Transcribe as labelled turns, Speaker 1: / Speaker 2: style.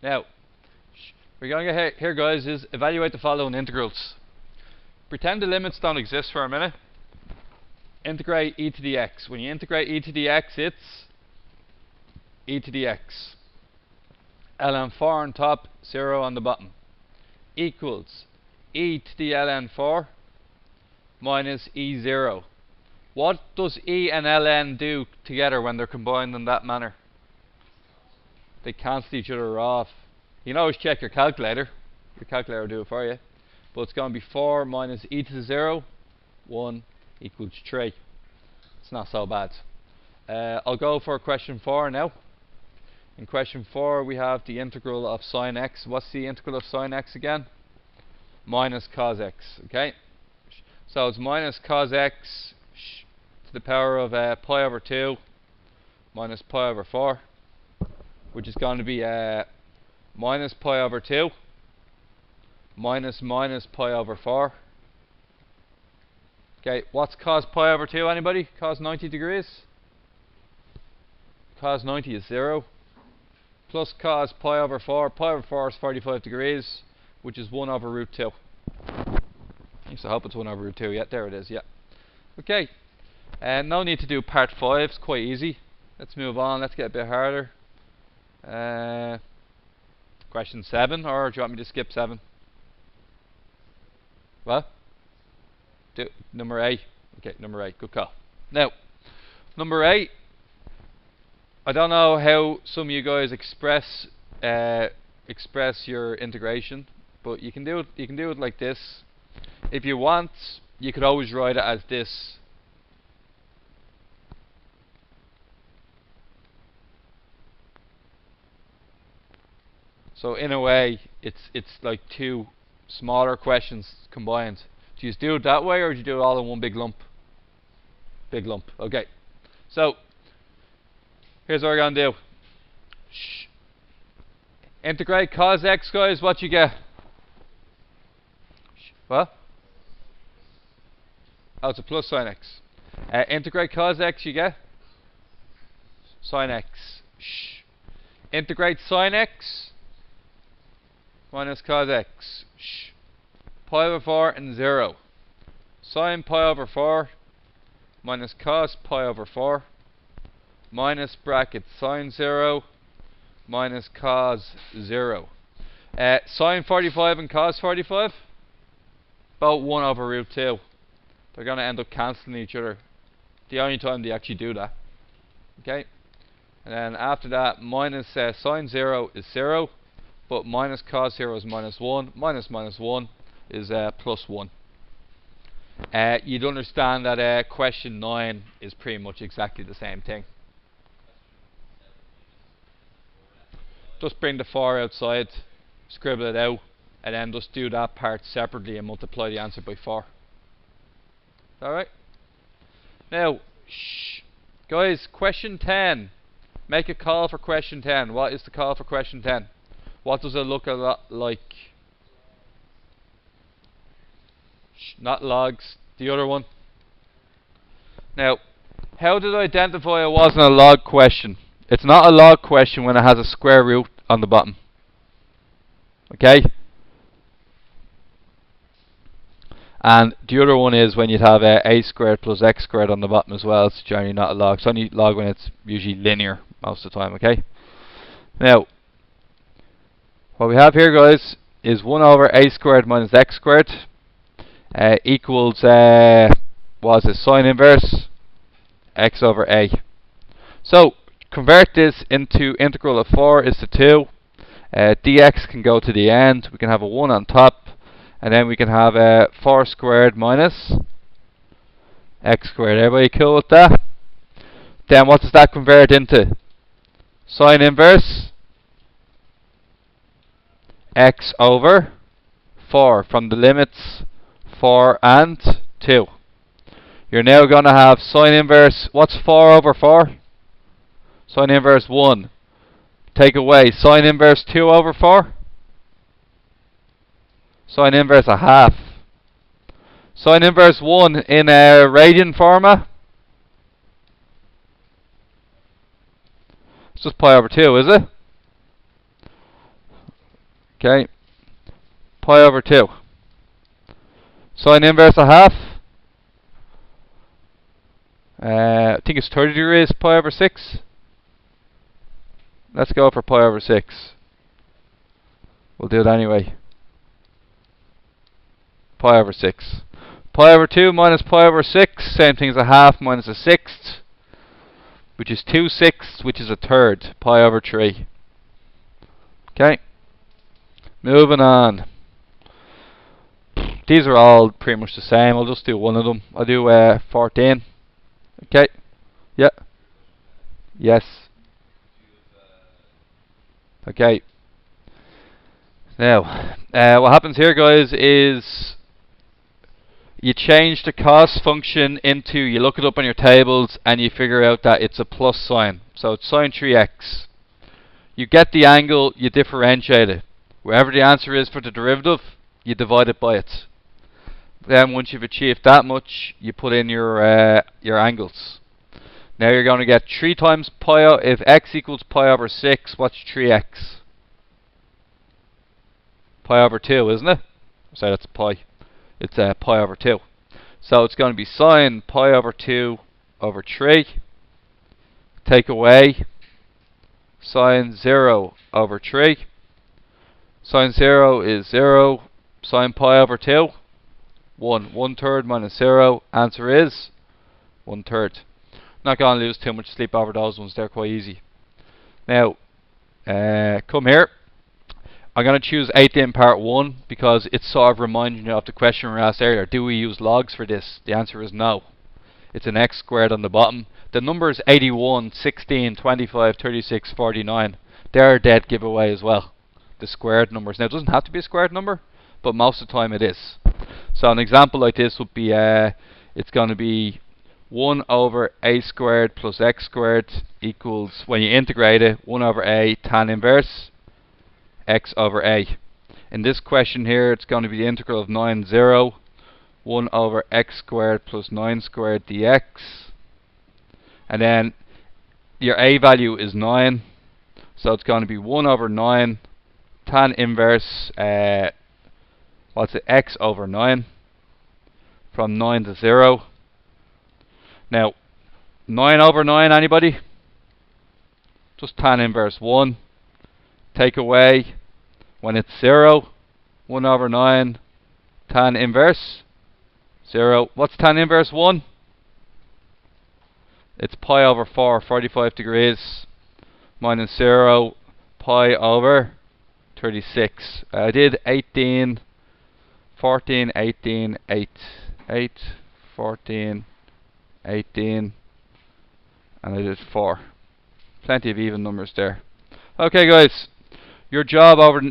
Speaker 1: Now, we're going to get here, guys, is evaluate the following integrals. Pretend the limits don't exist for a minute. Integrate e to the x. When you integrate e to the x, it's e to the x. ln 4 on top, 0 on the bottom. Equals e to the ln 4 minus e0. What does e and ln do together when they're combined in that manner? They cancel each other off. You can always check your calculator. Your calculator will do it for you. But it's going to be 4 minus e to the 0, 1 equals 3. It's not so bad. I'll go for question 4 now. In question 4 we have the integral of sine x. What's the integral of sine x again? Minus cos x. Okay. So it's minus cos x to the power of pi over 2 minus pi over 4, which is going to be minus pi over 2 minus pi over 4. Okay, what's cos pi over 2, anybody? Cos 90 degrees? Cos 90 is 0. Plus cos pi over 4. Pi over 4 is 45 degrees, which is 1 over root 2. I used to hope it's 1 over root 2. Yeah, there it is, yeah. Okay, no need to do part 5. It's quite easy. Let's move on. Let's get a bit harder. Question 7, or do you want me to skip 7? What? Number 8. Okay, number 8. Good call. Now, number 8. I don't know how some of you guys express your integration, but you can do it. You can do it like this. If you want, you could always write it as this. So in a way, it's like two smaller questions combined. Do you do it that way, or do you do it all in one big lump? Big lump. Okay. So here's what we're going to do. Integrate cos x, guys. What you get? What? Oh, it's a plus sine x. Integrate cos x, you get sine x. Integrate sine x minus cos x. Pi over 4 and 0. Sine pi over 4 minus cos pi over 4 minus bracket sine 0 minus cos 0. Sine 45 and cos 45, about 1 over root 2. They're going to end up cancelling each other. The only time they actually do that. Okay? And then after that, minus sine 0 is 0, but minus cos 0 is minus 1. Minus 1 is plus 1. You'd understand that question 9 is pretty much exactly the same thing. Just bring the 4 outside, scribble it out, and then just do that part separately and multiply the answer by 4. Alright? Now, guys, question 10. Make a call for question 10. What is the call for question 10? What does it look a lot like? Not logs. The other one. Now, how did I identify it wasn't a log question? It's not a log question when it has a square root on the bottom. Okay? And the other one is when you'd have a squared plus x squared on the bottom as well. It's generally not a log. It's only log when it's usually linear most of the time. Okay? Now, what we have here, guys, is 1 over a squared minus x squared equals, what is it, sine inverse x over a. So, convert this into integral of 4 is to 2. Dx can go to the end. We can have a 1 on top. And then we can have 4 squared minus x squared. Everybody cool with that? Then what does that convert into? Sine inverse x over 4 from the limits 4 and 2. You're now going to have sine inverse, what's 4 over 4? Sine inverse 1. Take away sine inverse 2 over 4. Sine inverse a half. Sine inverse 1 in a radian format. It's just pi over 2, is it? Okay. Pi over 2. Sine inverse of half. I think it's 30 degrees, pi over 6. Let's go for pi over 6. We'll do it anyway. Pi over 6. Pi over 2 minus pi over 6. Same thing as a half minus a sixth, which is 2/6, which is a third. Pi over 3. Okay. Moving on. These are all pretty much the same. I'll just do one of them. I'll do 14. Okay. Yeah. Yes. Okay. Now, what happens here, guys, is you change the cost function into, you look it up on your tables, and you figure out that it's a plus sign. So it's sine 3x. You get the angle, you differentiate it. Wherever the answer is for the derivative, you divide it by it. Then once you've achieved that much, you put in your angles. Now you're going to get 3 times pi, if x equals pi over 6, what's 3x? Pi over 2, isn't it? So that's pi. It's pi over 2. So it's going to be sine pi over 2 over 3. Take away sine 0 over 3. Sine 0 is 0. Sine pi over 2, 1. 1/3 minus 0. Answer is 1/3. Not going to lose too much sleep over those ones. They're quite easy. Now, come here. I'm going to choose 18 part 1 because it's sort of reminding you of the question we asked earlier. Do we use logs for this? The answer is no. It's an x squared on the bottom. The numbers 81, 16, 25, 36, 49. They're a dead giveaway as well. The squared numbers. Now, it doesn't have to be a squared number, but most of the time it is. So an example like this would be, it's going to be 1 over a squared plus x squared equals, when you integrate it, 1 over a tan inverse x over a. In this question here, it's going to be the integral of 9, 0, 1 over x squared plus 9 squared dx. And then your a value is 9, so it's going to be 1 over 9 tan inverse, what's it, x over 9, from 9 to 0. Now, 9 over 9, anybody? Just tan inverse 1. Take away, when it's 0, 1 over 9 tan inverse 0. What's tan inverse 1? It's pi over 4, 45 degrees, minus 0, pi over 36. I did 18, 14, 18, 8. 8, 14, 18, and I did 4. Plenty of even numbers there. Okay, guys, your job over